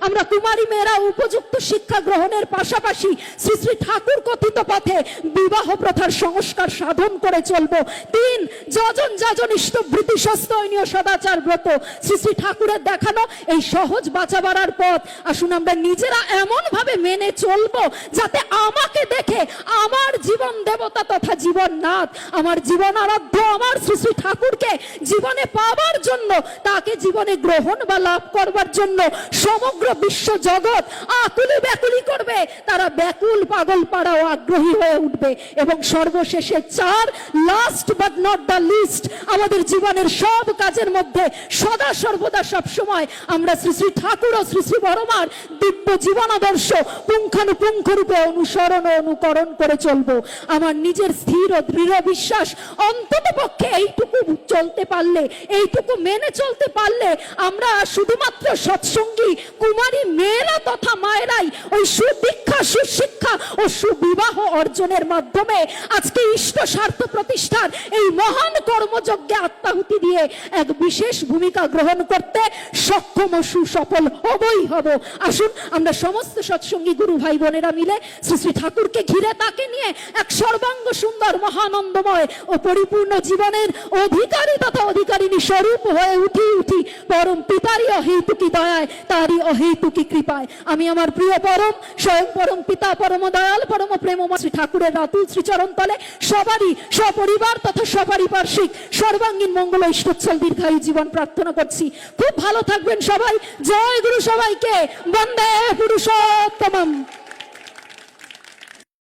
আমরা কুমারী মেয়েরা উপযুক্ত শিক্ষা গ্রহণের পাশাপাশি শ্রী শ্রী ঠাকুর কথিত পথে বিবাহ প্রথার সংস্কার সাধন করে চলব। 3, যজন যাজন ইষ্টভৃতি সস্তৈনীয় সদাচার ব্রত শ্রী শ্রী ঠাকুরের দেখানো এই সহজ বাঁচা বাড়ার পথ আসুন আমরা নিজেরা এমন ভাবে মেনে চলবো যাতে আমাকে দেখে আমার জীবন দেবতা তথা জীবননাথ, আমার জীবন আরাধ্য আমার শ্রী শ্রী ঠাকুরকে জীবনে পাবার জন্য, তাকে জীবনে গ্রহণ বা লাভ করবার জন্য সমগ্র বিশ্ব জগৎ আকুলি ব্যাকুলি করবে, তারা ব্যাকুল পাগল পাড়াও আগ্রহী হয়ে উঠবে। এবং সর্বশেষে 4, last but not the least, আমাদের জীবনের সব কাজের মধ্যে সদা সর্বদা সব সময় আমরা শ্রী শ্রী ঠাকুর ও শ্রী শ্রী বড়মার দিব্য জীবনাদর্শ পুঙ্খানুপুঙ্খ রূপে অনুসরণ ও অনুকরণ করে চলবো। আমার নিজের স্থির ও দৃঢ় বিশ্বাস অন্তত পক্ষে এইটুকু চলতে পারলে, এইটুকু মেনে চলতে পারলে আমরা শুধুমাত্র সৎসঙ্গী কুমারী মেয়েরা তথা মায়েরাই ওই সুদীক্ষা সুশিক্ষা ও সুবিবাহ অর্জনের মাধ্যমে আজকে ইষ্ট স্বার্থ প্রতিষ্ঠার এই মহান কর্মযজ্ঞে আত্মাহুতি দিয়ে এক বিশেষ ভূমিকা গ্রহণ করতে সক্ষম ও সুসফল হবই হব। আসুন আমরা সমস্ত সৎসঙ্গী গুরু ভাই বোনেরা মিলে শ্রী শ্রী ঠাকুরকে ঘিরে তাকে নিয়ে এক সর্বাঙ্গ সুন্দর মহানন্দময় ও পরিপূর্ণ জীবনের অধিকারী তথা অধিকারিণী স্বরূপ হয়ে উঠি পরম পিতারই অহেতুকি দয়ায়, তারই অহেতুকি কৃপায় আমি আমার প্রিয় পরম স্বয়ং পরম পিতা পরম দয়াল পরম প্রেমময় শ্রী ঠাকুরের রাতুল শ্রীচরণ তলে সবারই সপরিবার তথা সপারিপার্শ্বিক সর্বাঙ্গীন মঙ্গল ইষ্টচ্ছল দীর্ঘায়ু জীবন প্রার্থনা করছি। খুব ভালো থাকবেন সবাই। জয় গুরু সবাইকে। বন্দে পুরুষোত্তমম।